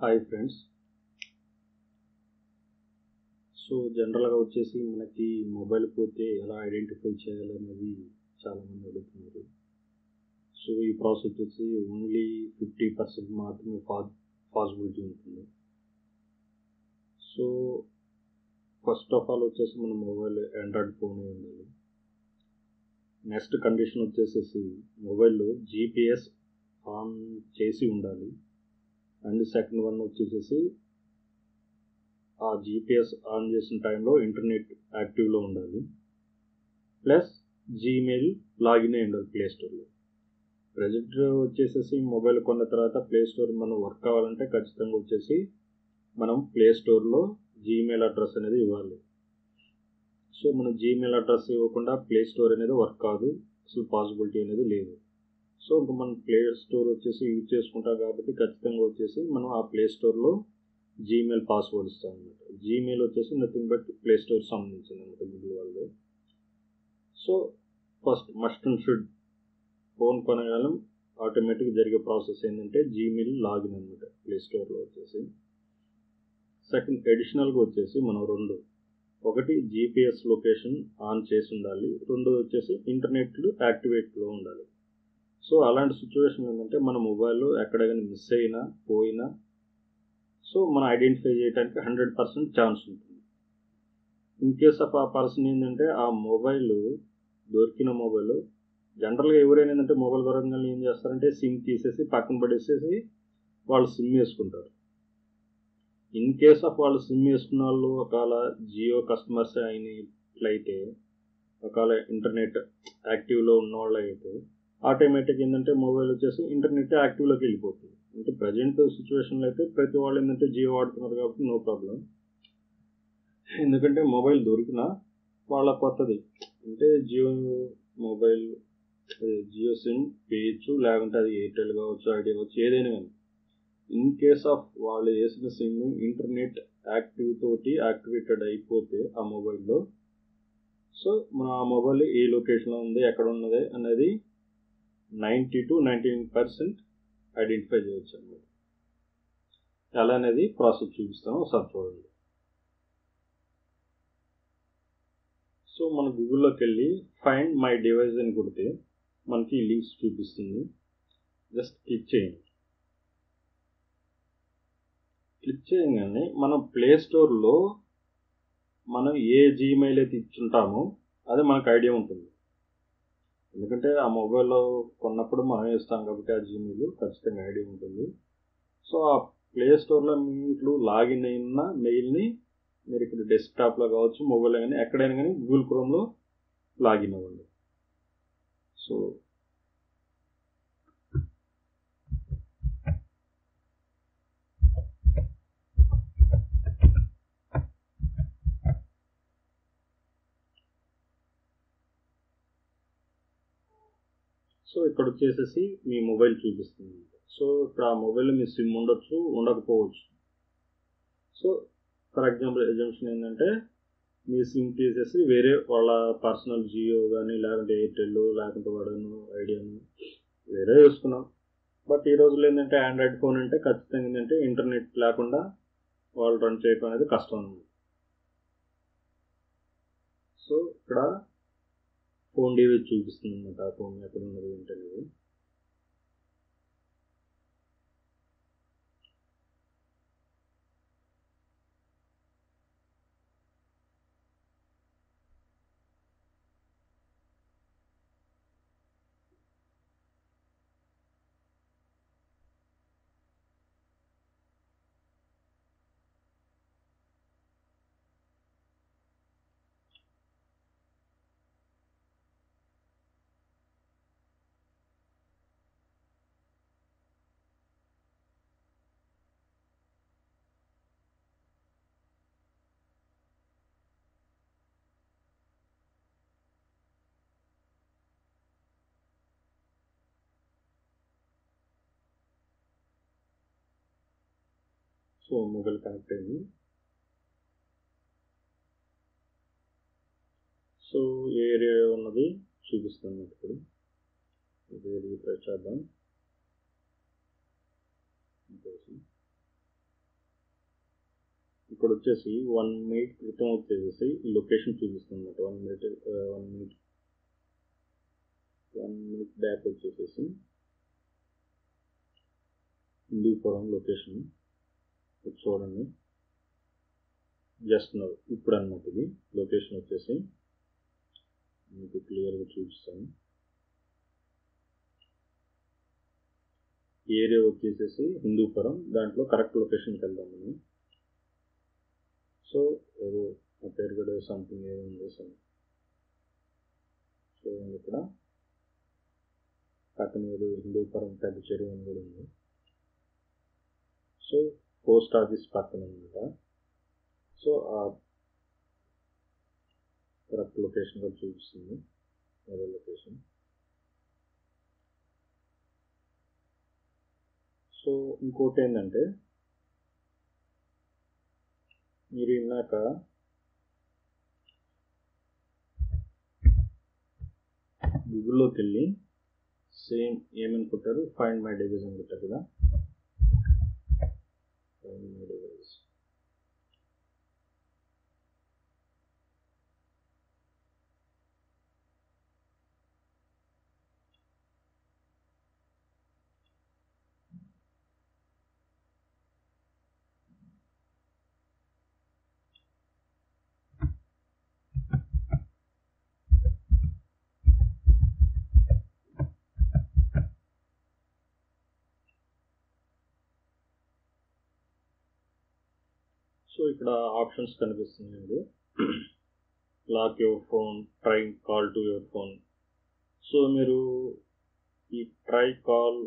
Hi friends. So జనరల్గా వచ్చేసి మనకి మొబైల్ పోతే ఎలా ఐడెంటిఫై చేయాలనేది చాలామంది అడుగుతున్నారు. సో ఈ ప్రాసెస్ వచ్చేసి ఓన్లీ 50% మాత్రమే పాసిబిలిటీ ఉంటుంది. సో ఫస్ట్ ఆఫ్ ఆల్ వచ్చేసి మన మొబైల్ ఆండ్రాయిడ్ ఫోన్ ఉండాలి. నెక్స్ట్ కండిషన్ వచ్చేసేసి మొబైల్లో జీపీఎస్ ఆన్ చేసి ఉండాలి. అండ్ సెకండ్ వన్ వచ్చేసేసి ఆ జీపీఎస్ ఆన్ చేసిన టైంలో ఇంటర్నెట్ యాక్టివ్లో ఉండాలి. ప్లస్ జీమెయిల్ లాగిన్ అయి ఉండాలి ప్లే స్టోర్లో. ప్రజెంట్ వచ్చేసేసి మొబైల్ కొన్న తర్వాత ప్లే స్టోర్ మనం వర్క్ కావాలంటే ఖచ్చితంగా వచ్చేసి మనం ప్లే స్టోర్లో జీమెయిల్ అడ్రస్ అనేది ఇవ్వాలి. సో మనం జీమెయిల్ అడ్రస్ ఇవ్వకుండా ప్లే స్టోర్ అనేది వర్క్ కాదు, అసలు పాసిబిలిటీ అనేది లేదు. సో ఇంకా మనం ప్లే స్టోర్ వచ్చేసి యూజ్ చేసుకుంటాం కాబట్టి ఖచ్చితంగా వచ్చేసి మనం ఆ ప్లే స్టోర్లో జీమెయిల్ పాస్వర్డ్ ఇస్తాం అనమాట. జీమెయిల్ వచ్చేసి నథింగ్ బట్ ప్లే స్టోర్ సంబంధించింది అనమాట, గూగుల్ వాళ్ళది. So first must and should phone కొనగలం ఆటోమేటిక్ జరిగే ప్రాసెస్ ఏంటంటే జీమెయిల్ లాగిన్ అనమాట ప్లే స్టోర్లో వచ్చేసి. సెకండ్ అడిషనల్గా వచ్చేసి మనం ఒకటి జీపీఎస్ లొకేషన్ ఆన్ చేసి ఉండాలి, రెండోది వచ్చేసి ఇంటర్నెట్ యాక్టివేట్లో ఉండాలి. సో అలాంటి సిచ్యువేషన్ ఏంటంటే మన మొబైల్లో ఎక్కడైనా మిస్ అయినా పోయినా సో మనం ఐడెంటిఫై చేయడానికి 100% ఛాన్స్ ఉంటుంది. ఇన్ కేస్ ఆఫ్ ఆ పర్సన్ ఏంటంటే ఆ మొబైల్ దొరికిన మొబైల్ జనరల్గా ఎవరైనా ఏంటంటే మొబైల్ దొరకగానే ఏం చేస్తారంటే సిమ్ తీసేసి పక్కన పడేసేసి వాళ్ళు సిమ్ వేసుకుంటారు. ఇన్ కేస్ ఆఫ్ వాళ్ళు సిమ్ వేసుకున్న వాళ్ళు ఒకవేళ జియో కస్టమర్స్ అయినట్లయితే, ఒకవేళ ఇంటర్నెట్ యాక్టివ్లో ఉన్న వాళ్ళు అయితే ఆటోమేటిక్ ఏంటంటే మొబైల్ వచ్చేసి ఇంటర్నెట్ యాక్టివ్లోకి వెళ్ళిపోతుంది. అంటే ప్రజెంట్ సిచ్యువేషన్లో అయితే ప్రతి వాళ్ళు ఏంటంటే జియో వాడుతున్నారు కాబట్టి నో ప్రాబ్లం. ఎందుకంటే మొబైల్ దొరికినా వాళ్ళ కొత్తది అంటే జియో మొబైల్ జియో సిమ్ వేయచ్చు, లేకుంటే అది ఎయిర్టెల్ కావచ్చు, ఐడియా కావచ్చు, ఏదైనా కానీ. ఇన్ కేస్ ఆఫ్ వాళ్ళు వేసిన సిమ్ ఇంటర్నెట్ యాక్టివ్ తోటి యాక్టివేటెడ్ అయిపోతే ఆ మొబైల్లో, సో మన ఆ మొబైల్ ఏ లొకేషన్లో ఉంది, ఎక్కడ ఉన్నది అనేది 90 to 99% ఐడెంటిఫై చేయవచ్చు అన్నమాట. ఎలా అనేది ప్రాసెస్ చూపిస్తాను, ఒకసారి చూడండి. సో మన గూగుల్లోకి వెళ్ళి ఫైండ్ మై డివైస్ అని కొడితే మనకి లింక్స్ చూపిస్తుంది. జస్ట్ క్లిక్ చేయండి. క్లిక్ చేయగానే మనం ప్లే స్టోర్లో మనం ఏ జీమెయిల్ అయితే ఇచ్చుంటామో అది మనకు ఐడియా ఉంటుంది. ఎందుకంటే ఆ మొబైల్లో కొన్నప్పుడు మనం ఇస్తాం కాబట్టి ఆ జీమెయిల్ ఖచ్చితంగా ఐడియా ఉంటుంది. సో ఆ ప్లే స్టోర్లో మీరు లాగిన్ అయిన మెయిల్ని మీరు ఇక్కడ డెస్క్టాప్లో కావచ్చు, మొబైల్లో కానీ ఎక్కడైనా కానీ గూగుల్ క్రోమ్లో లాగిన్ అవ్వండి. సో ఇక్కడ వచ్చేసేసి మీ మొబైల్ చూపిస్తుంది. సో ఇక్కడ ఆ మొబైల్లో మీ సిమ్ ఉండొచ్చు, ఉండకపోవచ్చు. సో ఫర్ ఎగ్జాంపుల్ ఎగ్జాంపుల్ ఏంటంటే మీ సిమ్ తీసేసి వేరే వాళ్ళ పర్సనల్ జియో కానీ లేకుంటే ఎయిర్టెల్ లేకుంటే వాడను ఐడియాను వేరే వేసుకున్నాం. బట్ ఈ రోజుల్లో ఏంటంటే ఆండ్రాయిడ్ ఫోన్ అంటే ఖచ్చితంగా ఏంటంటే ఇంటర్నెట్ లేకుండా వాళ్ళు రన్ చేయడం అనేది కష్టం అన్నమాట. సో ఇక్కడ ఫోన్ డివైస్ చూపిస్తుంది అనమాట, ఆ ఫోన్ ఎక్కడ ఉన్నది ఏంటనేది. సో మొబైల్ కనెక్ట్ అయింది. సో ఏ ఏరియా ఉన్నది చూపిస్తాను ఇప్పుడు. ఇది రీఫ్రెష్ చేద్దాం. ఇక్కడ వచ్చేసి 1 minute క్రితం వచ్చేసి ఈ లొకేషన్ చూపిస్తుంది అనమాట. 1 minute బ్యాక్ వచ్చేసేసి హిందూపురం లొకేషన్ చూడండి. జస్ట్ నౌ ఇప్పుడు అన్నమాట ఇది లొకేషన్ వచ్చేసి మీకు క్లియర్గా చూపిస్తాను. ఏరియా వచ్చేసేసి హిందూపురం, దాంట్లో కరెక్ట్ లొకేషన్కి వెళ్దాం మనం. సో ఏదో నా పేరు కూడా సంథింగ్ ఏదో ఉంది. సో ఇక్కడ పక్కన ఏదో హిందూపురం పెద్ద చెరువు అని కూడా ఉంది. సో పోస్ట్ ఆఫీస్ పక్కన అనమాట. సో ఆ కరెక్ట్ లొకేషన్ కూడా చూపిస్తుంది, అదే లొకేషన్. సో ఇంకోటి ఏంటంటే, మీరు ఇందాక గూగుల్లోకి వెళ్ళి సేమ్ ఏమని కొట్టారు, ఫైండ్ మై డివైస్ అని కొట్టారు కదా. Find my device. సో ఇక్కడ ఆప్షన్స్ కనిపిస్తున్నాయండి. Lock your phone, try call to your phone. So మీరు ఈ try call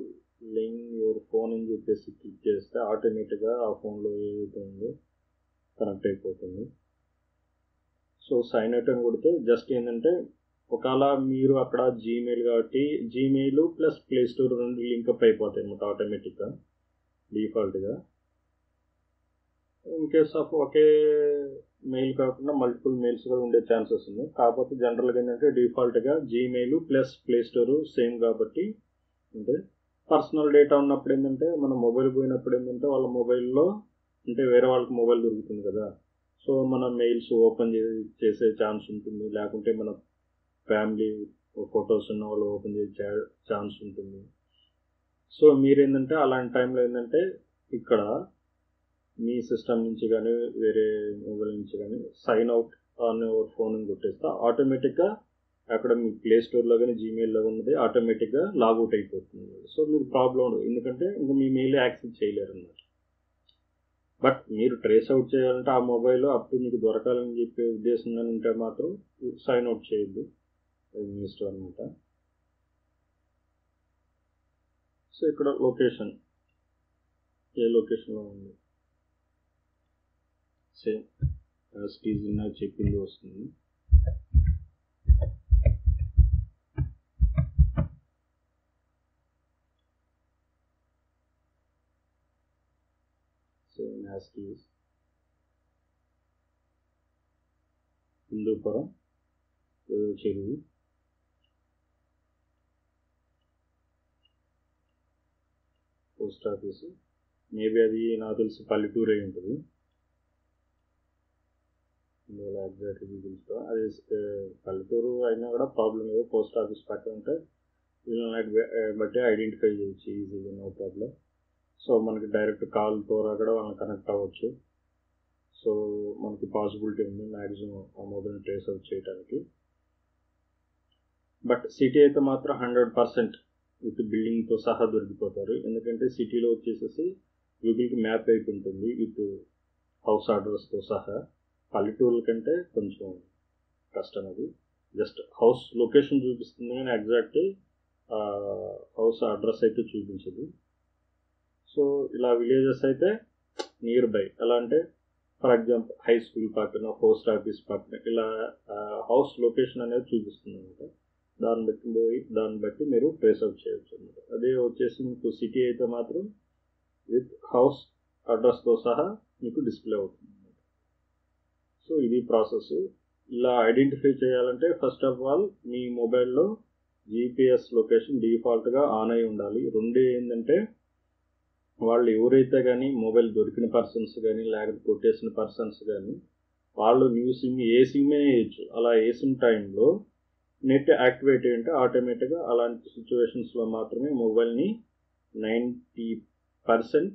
link your phone అని చెప్పేసి క్లిక్ చేస్తే ఆటోమేటిక్గా ఆ ఫోన్లో ఏదైతే ఉందో కనెక్ట్ అయిపోతుంది. సో సైన్ అవుట్ అని కొడితే జస్ట్ ఏంటంటే, ఒకవేళ మీరు అక్కడ జీమెయిల్ కాబట్టి జీమెయిల్ ప్లస్ ప్లే స్టోర్ రెండు లింకప్ అయిపోతాయి అన్నమాట ఆటోమేటిక్గా డిఫాల్ట్గా. In case of okay mail కాకుండా మల్టిపుల్ మెయిల్స్ కూడా ఉండే ఛాన్సెస్ ఉంది. కాకపోతే జనరల్గా ఏంటంటే డిఫాల్ట్గా Gmail plus play store same కాబట్టి, అంటే పర్సనల్ డేటా ఉన్నప్పుడు ఏంటంటే, మన మొబైల్ పోయినప్పుడు ఏంటంటే వాళ్ళ మొబైల్లో అంటే వేరే వాళ్ళకి మొబైల్ దొరుకుతుంది కదా. సో మన మెయిల్స్ ఓపెన్ చేసే ఛాన్స్ ఉంటుంది, లేకుంటే మన ఫ్యామిలీ ఫొటోస్ ఉన్న వాళ్ళు ఓపెన్ చేసే ఛాన్స్ ఉంటుంది. సో మీరేంటంటే అలాంటి టైంలో ఏంటంటే ఇక్కడ మీ సిస్టమ్ నుంచి కానీ వేరే మొబైల్ నుంచి కానీ sign out on your phone అని కొట్టేస్తే ఆటోమేటిక్గా అక్కడ మీ ప్లే స్టోర్లో కానీ జీమెయిల్లో ఉన్నది ఆటోమేటిక్గా లాగౌట్ అయిపోతుంది. సో మీకు ప్రాబ్లం ఉండదు, ఎందుకంటే ఇంకా మీ మెయిల్ యాక్సెస్ చేయలేరు అన్నమాట. బట్ మీరు ట్రేస్ అవుట్ చేయాలంటే ఆ మొబైల్ అప్పుడు మీకు దొరకాలని చెప్పే ఉద్దేశంగా ఉంటే మాత్రం సైన్ అవుట్ చేయొద్దు, అది మీ ఇష్టం అనమాట. సో ఇక్కడ లొకేషన్ ఏ లొకేషన్లో ఉంది సేమ్ యాజ్ ఇట్ ఈజ్ ఇందాక చెప్పింది వస్తుంది. Same as it is Hindupuram చెరువు. పోస్ట్ ఆఫీసు మేబీ అది నాకు తెలిసి పల్లెటూరు అయి ఉంటుంది, ఎగ్జాక్ట్లీ తెలుసుకో. అది పల్లెటూరు అయినా కూడా ప్రాబ్లం లేదు, పోస్ట్ ఆఫీస్ పక్కన ఉంటే వీళ్ళని బట్టి ఐడెంటిఫై చేయొచ్చు ఈజీగా, నో ప్రాబ్లం. సో మనకి డైరెక్ట్ కాల్ ద్వారా కూడా వాళ్ళని కనెక్ట్ అవ్వచ్చు. సో మనకి పాసిబిలిటీ ఉంది మ్యాక్సిమం ఆ మొబైల్ని ట్రేస్ అవుట్ చేయడానికి. బట్ సిటీ అయితే మాత్రం 100% విత్ బిల్డింగ్తో సహా దొరికిపోతారు, ఎందుకంటే సిటీలో వచ్చేసేసి గూగుల్కి మ్యాప్ అయిపోయి ఉంటుంది విత్ హౌస్ అడ్రస్తో సహా. పల్లెటూర్ల కంటే కొంచెం కష్టం, అది జస్ట్ హౌస్ లొకేషన్ చూపిస్తుంది కానీ ఎగ్జాక్ట్ హౌస్ అడ్రస్ అయితే చూపించదు. సో ఇలా విలేజెస్ అయితే నియర్ బై, ఎలా అంటే ఫర్ ఎగ్జాంపుల్ హై స్కూల్ పక్కన, పోస్ట్ ఆఫీస్ పక్కన ఇలా హౌస్ లొకేషన్ అనేది చూపిస్తుంది అనమాట. దాన్ని బట్టి మీరు ట్రేస్ అవుట్ చేయవచ్చు అనమాట. అదే వచ్చేసి మీకు సిటీ అయితే మాత్రం విత్ హౌస్ అడ్రస్తో సహా మీకు డిస్ప్లే అవుతుంది అనమాట. సో ఇది ప్రాసెస్. ఇలా ఐడెంటిఫై చేయాలంటే ఫస్ట్ ఆఫ్ ఆల్ మీ మొబైల్లో జీపీఎస్ లొకేషన్ డిఫాల్ట్గా ఆన్ అయి ఉండాలి. రెండే ఏంటంటే వాళ్ళు ఎవరైతే కానీ మొబైల్ దొరికిన పర్సన్స్ కానీ లేకపోతే కొట్టేసిన పర్సన్స్ కానీ వాళ్ళు న్యూ సిమ్ ఏ సిమ్మే వేయచ్చు. అలా వేసిన టైంలో నెట్ యాక్టివేట్ అంటే ఆటోమేటిక్గా అలాంటి సిచ్యువేషన్స్లో మాత్రమే మొబైల్ని 90%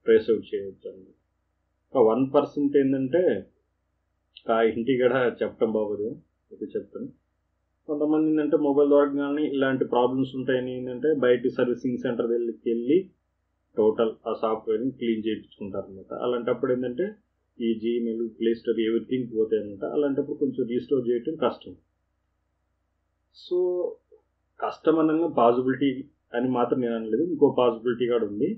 ట్రేస్ అవుట్ చేయవచ్చు అండి. 1% ఏంటంటే ఆ ఇంటి కూడా చెప్పడం బాగోదు, ఓకే చెప్తాను. కొంతమంది ఏంటంటే మొబైల్ దొరకగానే ఇలాంటి ప్రాబ్లమ్స్ ఉంటాయని ఏంటంటే బయట సర్వీసింగ్ సెంటర్ వెళ్ళి టోటల్ ఆ సాఫ్ట్వేర్ని క్లీన్ చేయించుకుంటారు అనమాట. అలాంటప్పుడు ఏంటంటే ఈ జీమెయిల్, ప్లే స్టోర్ ఎవ్రీథింగ్ పోతాయి అనమాట. అలాంటప్పుడు కొంచెం రీస్టోర్ చేయటం కష్టం. సో కష్టం అనగా పాసిబిలిటీ అని మాత్రం నేను అనలేదు, ఇంకో పాసిబిలిటీ కూడా ఉంది.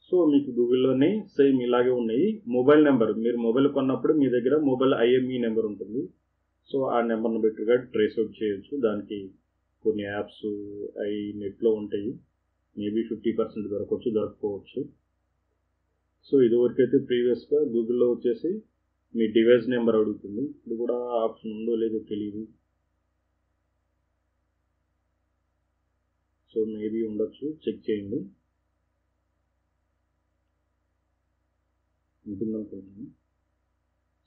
సో మీకు గూగుల్లోనే సేమ్ ఇలాగే ఉన్నాయి. మొబైల్ నెంబర్, మీరు మొబైల్ కొన్నప్పుడు మీ దగ్గర మొబైల్ ఐఎంఈ నెంబర్ ఉంటుంది. సో ఆ నెంబర్ని బట్టి కూడా ట్రేస్ అవుట్ చేయొచ్చు. దానికి కొన్ని యాప్స్ అవి నెట్లో ఉంటాయి. మేబీ 50% దొరకవచ్చు, దొరకపోవచ్చు. సో ఇదివరకైతే ప్రీవియస్గా గూగుల్లో వచ్చేసి మీ డివైస్ నెంబర్ అడుగుతుంది. ఇది కూడా ఆప్షన్ ఉందో లేదో తెలియదు. సో మేబీ ఉండొచ్చు, చెక్ చేయండి, ఉంటుందనుకుంటున్నాను.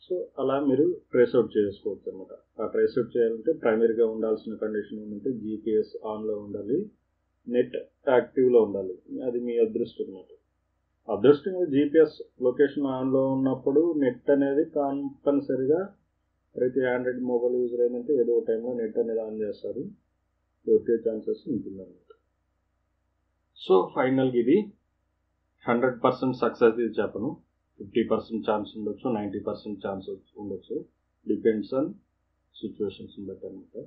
సో అలా మీరు ట్రేస్ అవుట్ చేసుకోవచ్చు అనమాట. ఆ ట్రేస్ అవుట్ చేయాలంటే ప్రైమరీగా ఉండాల్సిన కండిషన్ ఏంటంటే జీపీఎస్ ఆన్లో ఉండాలి, నెట్ యాక్టివ్లో ఉండాలి. అది మీ అదృష్టం అనమాట. అదృష్టంగా జీపీఎస్ లొకేషన్ ఆన్లో ఉన్నప్పుడు నెట్ అనేది కంపల్సరిగా ప్రతి ఆండ్రాయిడ్ మొబైల్ యూజర్ ఏంటంటే ఏదో ఒక టైంలో నెట్ అనేది ఆన్ చేస్తారు, దొరికే ఛాన్సెస్ ఉంటుందన్నమాట. సో ఫైనల్గా ఇది 100% సక్సెస్ ఇది చెప్పను. 50% ఛాన్స్ ఉండొచ్చు, 90% ఛాన్స్ ఉండొచ్చు. డిపెండ్స్ ఆన్ సిచ్యువేషన్స్ని బట్టి అనమాట.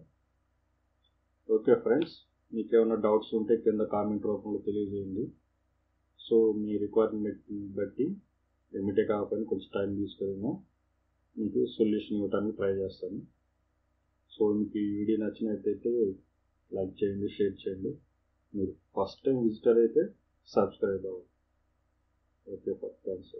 ఓకే ఫ్రెండ్స్, మీకు ఏమైనా డౌట్స్ ఉంటే కింద కామెంట్ రూపంలో తెలియజేయండి. సో మీ రిక్వైర్మెంట్ని బట్టి లిమిటే కాకపోయినా కొంచెం టైం తీసుకుని మీకు సొల్యూషన్ ఇవ్వడానికి ట్రై చేస్తాను. సో మీకు ఈ వీడియో నచ్చినట్లయితే లైక్ చేయండి, షేర్ చేయండి. మీరు ఫస్ట్ టైం విజిటర్ అయితే సబ్స్క్రైబ్ అవ్వండి. Okay, thanks.